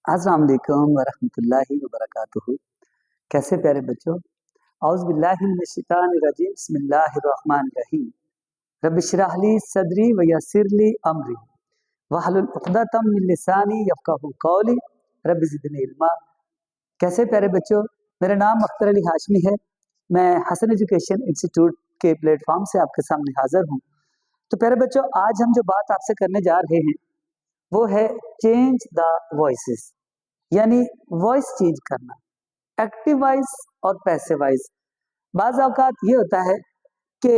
अस्सलाम वालेकुम वरहमतुल्लाहि वबरकातुहू। कैसे प्यारे बच्चों, औज़ु बिल्लाहि मिनश शैतानिर रजीम, बिस्मिल्लाहिर रहमानिर रहीम। रब्बि इश्रह ली सदरी व यस्सिर ली अमरी वहलुल उक़दतम मिन लिसानी यफ़क़हू क़ौली रब्बि ज़िदनी इल्मा। कैसे प्यारे बच्चों, मेरा नाम अख्तर अली हाशमी है। मैं हसन एजुकेशन इंस्टीट्यूट के प्लेटफॉर्म से आपके सामने हाजिर हूँ। तो प्यारे बच्चों, आज हम जो बात आपसे करने जा रहे हैं वो है चेंज द वॉइसेस, यानी वॉइस चेंज करना, एक्टिव वॉइस और पैसिव वॉइस। बाज़ औक़ात ये होता है कि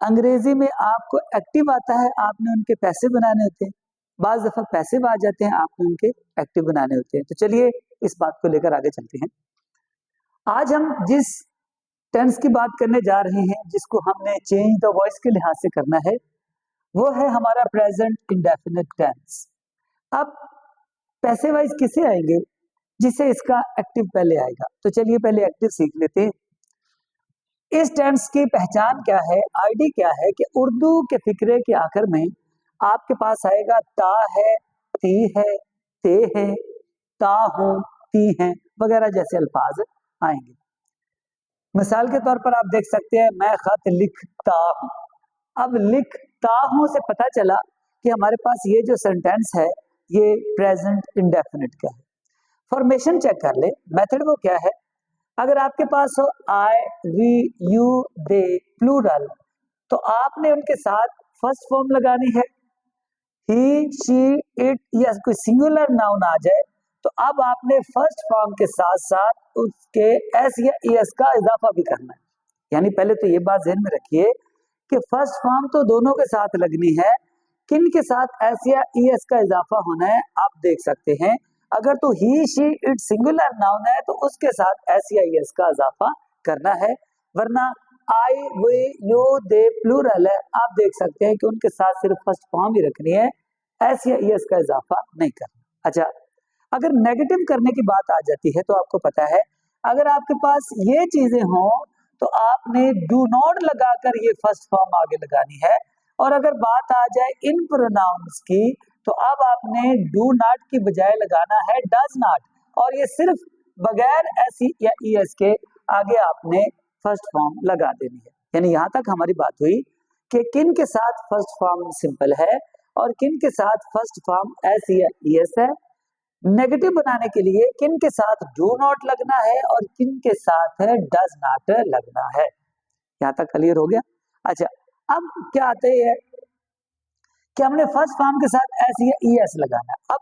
अंग्रेजी में आपको एक्टिव आता है, आपने उनके पैसिव बनाने होते हैं। बाज़ दफ़ा पैसिव आ जाते हैं, आपने उनके एक्टिव बनाने होते हैं। तो चलिए इस बात को लेकर आगे चलते हैं। आज हम जिस टेंस की बात करने जा रहे हैं, जिसको हमने चेंज द वॉइस के लिहाज से करना है, वो है हमारा प्रेजेंट इंडेफिनिट टेंस। अब पैसिव वॉइस किसे आएंगे? जिससे इसका एक्टिव पहले आएगा। तो चलिए पहले एक्टिव सीख लेते हैं। इस टेंस की पहचान क्या है, आईडी क्या है कि उर्दू के फिक्रे के आखिर में आपके पास आएगा ता है, ती है, ते है, ता हूं, ती हैं वगैरह जैसे अल्फाज आएंगे। मिसाल के तौर पर आप देख सकते हैं, मैं खत लिखता हूं। अब लिखता हूं से पता चला कि हमारे पास ये जो सेंटेंस है ये प्रेजेंट इंडेफिनिट का है। फॉर्मेशन चेक कर ले, मेथड वो क्या है। अगर आपके पास हो आई, वी, यू, दे प्लूरल, तो आपने उनके साथ फर्स्ट फॉर्म लगानी है। ही, शी, इट या कोई सिंगुलर नाउन आ जाए तो अब आपने फर्स्ट फॉर्म के साथ साथ उसके एस या ईएस का इजाफा भी करना है। यानी पहले तो ये बात ध्यान में रखिए कि फर्स्ट फॉर्म तो दोनों के साथ लगनी है, किन के साथ एस या ईएस का इजाफा होना है आप देख सकते हैं। अगर तो ही, शी, इट सिंगुलर नाउन है तो उसके साथ एस या ईएस का इजाफा करना है, वरना आई, वी, यू, दे प्लूरल है, आप देख सकते हैं कि उनके साथ सिर्फ फर्स्ट फॉर्म ही रखनी है, एस या ईएस का इजाफा नहीं करना। अच्छा, अगर नेगेटिव करने की बात आ जाती है तो आपको पता है, अगर आपके पास ये चीजें हों तो आपने डू नॉट लगाकर ये फर्स्ट फॉर्म आगे लगानी है। और अगर बात आ जाए इन प्रोनाउंस की तो अब आपने डू नॉट की बजाय लगाना है डज नॉट, और ये सिर्फ बगैर एस या ईएस के आगे आपने फर्स्ट फॉर्म लगा देनी है। यानी यहां तक हमारी बात हुई कि किन के साथ फर्स्ट फॉर्म सिंपल है और किन के साथ फर्स्ट फॉर्म एस या ईएस है। नेगेटिव बनाने के लिए किन के साथ डू नॉट लगना है और किन के साथ है डज नॉट लगना है। यहां तक क्लियर हो गया। अच्छा, अब क्या आते हैं कि हमने फर्स्ट फॉर्म के साथ एस या ईएस लगाना है। अब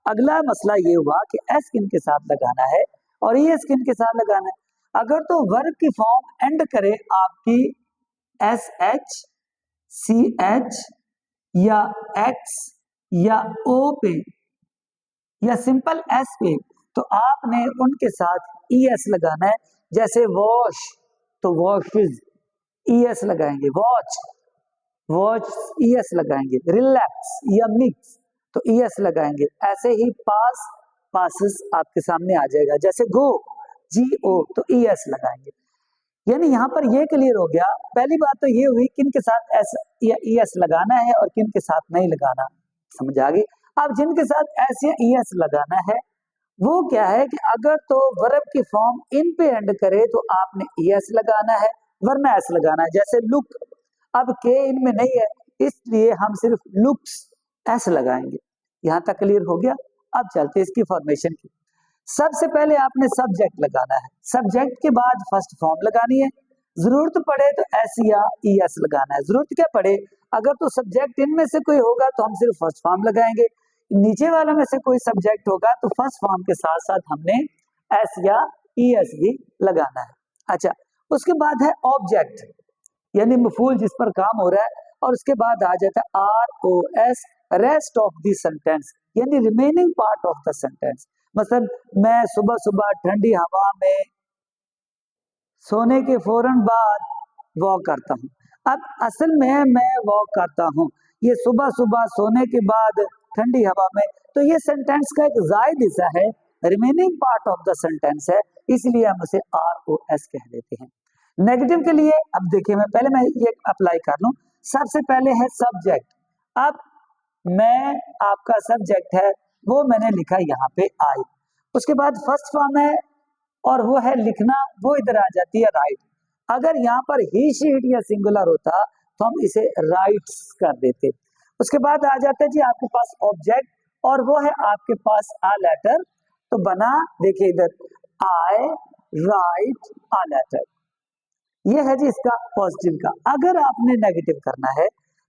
अगला मसला ये हुआ कि एस किन के साथ लगाना है और ईएस किन के साथ लगाना है। अगर तो वर्ब की फॉर्म एंड करे आपकी एस एच, सी एच या एक्स या ओ पे या सिंपल एस पे, तो आपने उनके साथ ईएस लगाना है। जैसे वॉश तो वॉशेज ईएस लगाएंगे, वॉच वॉच ईएस लगाएंगे, रिलैक्स या मिक्स तो ईएस लगाएंगे। ऐसे ही पास पासिस आपके सामने आ जाएगा, जैसे गो जीओ तो ईएस लगाएंगे। यानी यहाँ पर ये क्लियर हो गया। पहली बात तो ये हुई किन के साथ एस या ईएस लगाना है और किन के साथ नहीं लगाना, समझ आ गई। अब जिनके साथ एस या ईएस लगाना है वो क्या है कि अगर तो वर्ब की फॉर्म इन पे एंड करे तो आपने ईएस लगाना है वरना एस लगाना है। जैसे लुक, अब के इनमें नहीं है इसलिए हम सिर्फ लुक्स एस लगाएंगे। यहां तक क्लियर हो गया। अब चलते इसकी फॉर्मेशन की। सबसे पहले आपने सब्जेक्ट लगाना है, सब्जेक्ट के बाद फर्स्ट फॉर्म लगानी है। जरूरत पड़े तो एस या ईएस लगाना है। जरूरत क्या पड़े, अगर तो सब्जेक्ट इनमें से कोई होगा तो हम सिर्फ फर्स्ट फॉर्म लगाएंगे, नीचे वालों में से कोई सब्जेक्ट होगा तो फर्स्ट फॉर्म के साथ साथ हमने एस या ईएस भी लगाना है। अच्छा, उसके बाद है ऑब्जेक्ट, यानी मफूल जिस पर काम हो रहा है, और उसके बाद आ जाता है R O S, rest of the sentence, यानी remaining part of the sentence. मतलब मैं सुबह सुबह ठंडी हवा में सोने के फौरन बाद वॉक करता हूँ। अब असल में मैं वॉक करता हूँ, ये सुबह सुबह सोने के बाद ठंडी हवा में, तो ये सेंटेंस का एक जायद हिस्सा है, remaining part of the sentence है, इसलिए हम उसे आर ओ एस कह देते हैं। नेगेटिव के लिए अब देखिए, मैं ये अप्लाई कर लूं। सबसे पहले है सब्जेक्ट। अब मैं आपका सब्जेक्ट है, वो मैंने लिखा यहाँ पे आई। उसके बाद फर्स्ट फॉर्म है और वो है लिखना, वो इधर आ जाती है राइट। अगर यहाँ पर ही शी इट या सिंगुलर होता तो हम इसे राइट्स कर देते। उसके बाद आ जाता है जी आपके पास ऑब्जेक्ट और वो है आपके पास आ लेटर। तो बना देखिए इधर आई राइट आ लेटर, ये है जी इसका पॉजिटिव का। अगर आपने नेगेटिव करना है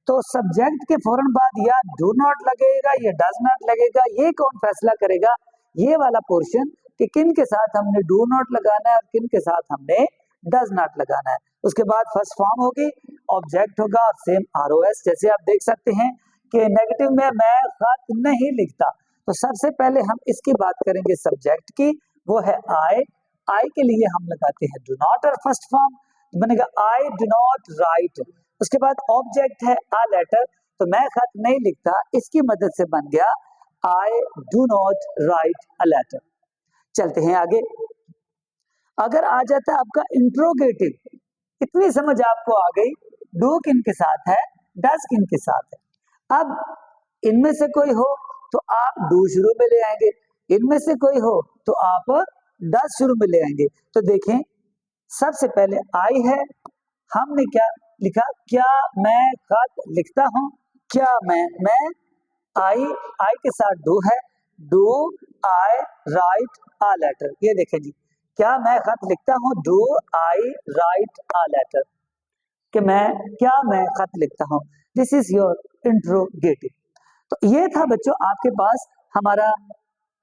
तो सब्जेक्ट के फौरन बाद या डू नॉट लगेगा या डज नॉट लगेगा, ये कौन फैसला करेगा, ये वाला पोर्शन कि किन के साथ हमने डू नॉट लगाना है और किन के साथ हमने डज नॉट लगाना है। उसके बाद फर्स्ट फॉर्म होगी, ऑब्जेक्ट होगा और सेम आरओएस। जैसे आप देख सकते हैं कि नेगेटिव में मैं खत नहीं लिखता, तो सबसे पहले हम इसकी बात करेंगे सब्जेक्ट की, वो है आई। आई के लिए हम लगाते हैं डू नॉट और फर्स्ट फॉर्म बनेगा आई डू नॉट राइट। उसके बाद ऑब्जेक्ट है आ लेटर, तो मैं खत नहीं लिखता, इसकी मदद से बन गया I do not write a letter. चलते हैं आगे। अगर आ जाता है आपका इंट्रोगेटिव, इतनी समझ आपको आ गई, डू किन के साथ है, डज किन के साथ है। अब इनमें से कोई हो तो आप डू शुरू में ले आएंगे, इनमें से कोई हो तो आप डज शुरू में ले आएंगे। तो देखें सबसे पहले आई है, हमने क्या लिखा, क्या मैं खत लिखता हूं, क्या मैं आई, आई के साथ डू है, do I write a letter. ये देखें जी, क्या मैं खत लिखता हूं, do I write a letter, कि क्या मैं खत लिखता हूं। This is your interrogative. तो ये था बच्चों आपके पास हमारा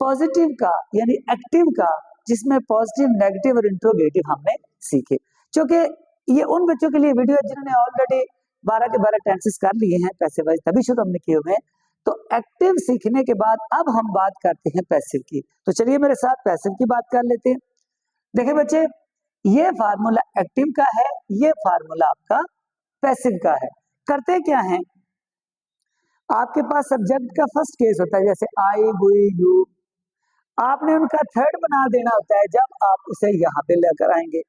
पॉजिटिव का यानी एक्टिव का, जिसमें पॉजिटिव नेगेटिव और इंट्रोगेटिव हमने सीखे। क्योंकि ये उन बच्चों के लिए वीडियो जिन्होंने ऑलरेडी 12 के 12 टेंसेस कर लिए हैं पैसिव वाइज, तभी शुरू हमने किए हुए हैं। तो एक्टिव सीखने के बाद अब हम बात करते हैं पैसिव की। तो चलिए मेरे साथ पैसिव की बात कर लेते हैं। देखिए बच्चे, ये फार्मूला एक्टिव का है, ये फार्मूला आपका पैसिव का है। करते क्या है, आपके पास सब्जेक्ट का फर्स्ट केस होता है, जैसे आई वी यू, आपने उनका थर्ड बना देना होता है जब आप उसे यहाँ पे लेकर आएंगे।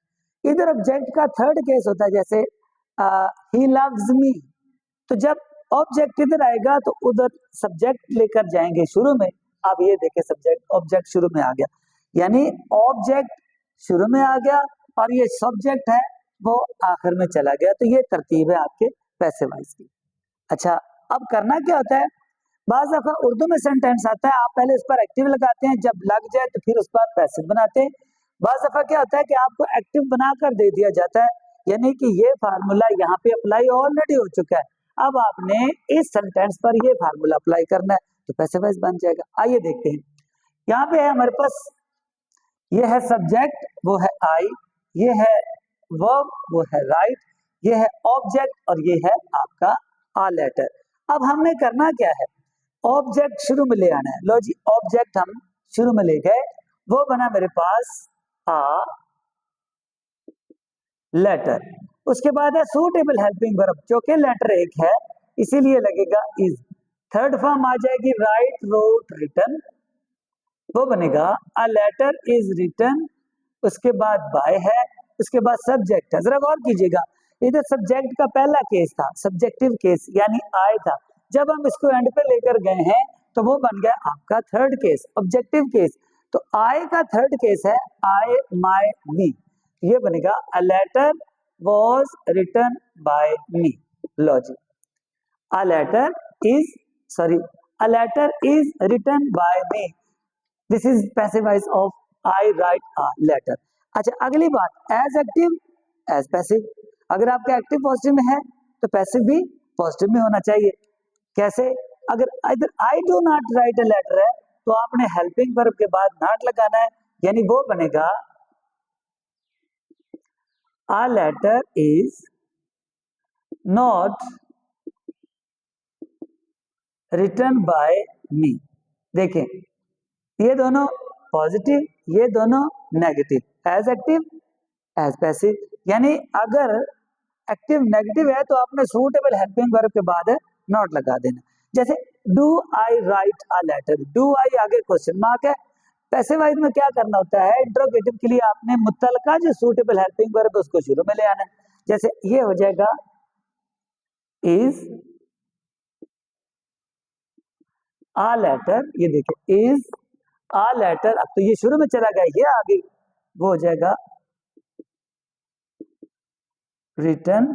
इधर ऑब्जेक्ट का थर्ड केस होता है, जैसे ही लव्स मी, तो जब ऑब्जेक्ट इधर आएगा तो उधर सब्जेक्ट लेकर जाएंगे शुरू में। आप ये देखें सब्जेक्ट ऑब्जेक्ट शुरू में आ गया, यानी ऑब्जेक्ट शुरू में आ गया और ये सब्जेक्ट है वो आखिर में चला गया। तो ये तरतीब है आपके पैसिव वॉइस की। अच्छा, अब करना क्या होता है, बाज़ दफा उर्दू में सेंटेंस आता है, आप पहले उस पर एक्टिव लगाते हैं, जब लग जाए तो फिर उस पर पैसिव बनाते हैं। बाज़ दफा क्या होता है कि आपको एक्टिव बनाकर दे दिया जाता है, यानी कि ये फार्मूला यहाँ पे अप्लाई ऑलरेडी हो चुका है, अब आपने इस सेंटेंस पर ये फार्मूला अप्लाई करना है, तो पैसिव वॉइस बन जाएगा। आइए देखते हैं, यहाँ पे है हमारे पास, ये है सब्जेक्ट वो है आई, ये है वर्ब वो है राइट, ये है ऑब्जेक्ट और ये है आपका आ लेटर। अब हमने करना क्या है, ऑब्जेक्ट शुरू में ले आना है। लो जी, ऑब्जेक्ट हम शुरू में ले गए, वो बना मेरे पास आ लेटर। उसके बाद है सूटेबल हेल्पिंग वर्ब, जो कि लेटर एक है इसीलिए लगेगा इज। थर्ड फॉर्म आ जाएगी राइट रोट रिटन, वो बनेगा अ लेटर इज रिटन। उसके बाद बाय है, उसके बाद सब्जेक्ट है। जरा गौर कीजिएगा, इधर सब्जेक्ट का पहला केस था, सब्जेक्टिव केस यानी आय था, जब हम इसको एंड पे लेकर गए हैं तो वो बन गया आपका थर्ड केस, ऑब्जेक्टिव केस। तो आई का थर्ड केस है आई माय मी, ये बनेगा a letter was written by me. लो जी, a letter is a letter is written by me, this is passive voice of I write a letter. अच्छा, अगली बात, एज एक्टिव एज पैसिव। अगर आपका active positive में है तो पैसिव भी पॉजिटिव में होना चाहिए। कैसे, अगर इधर I do not write a letter है तो आपने हेल्पिंग वर्ब के बाद नॉट लगाना है, यानी वो बनेगा a letter is not written by me. देखें, ये दोनों पॉजिटिव, ये दोनों negative, as active as passive. यानी अगर एक्टिव नेगेटिव है तो आपने सूटेबल हेल्पिंग वर्ब के बाद नॉट लगा देना। जैसे do I write a letter, do I आगे क्वेश्चन मार्क है। पैसिव वाइज में क्या करना होता है, इंट्रोगेटिव के लिए आपने मुत्तलका जो सूटेबल हेल्पिंग वर्ब है उसको शुरू में ले आना है। जैसे ये हो जाएगा इज आ लेटर, ये देखिए इज आ लेटर, अब तो ये शुरू में चला गया, ये आगे वो हो जाएगा रिटन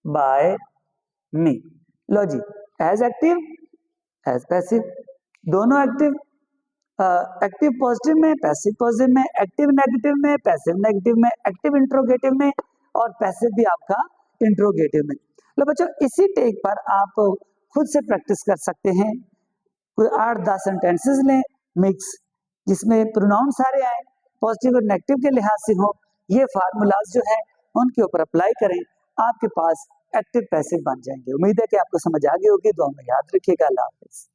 बाय मी। लो जी, एज एक्टिव एज पैसिव, दोनों एक्टिव, एक्टिव पॉजिटिव में, पैसिव पॉजिटिव में, एक्टिव नेगेटिव में, पैसिव नेगेटिव में, एक्टिव इंट्रोगेटिव में और पैसिव भी आपका इंट्रोगेटिव में। लो बच्चों, इसी टेक पर आप खुद से प्रैक्टिस कर सकते हैं। कोई 8-10 सेंटेंसेस लें मिक्स, जिसमें प्रोनाउन सारे आए, पॉजिटिव और नेगेटिव के लिहाज से हो, ये फार्मूलाज जो है उनके ऊपर अप्लाई करें, आपके पास एक्टिव पैसिव बन जाएंगे। उम्मीद है कि आपको समझ आ गई होगी। दुआ में याद रखिएगा। अल्लाह हाफिज।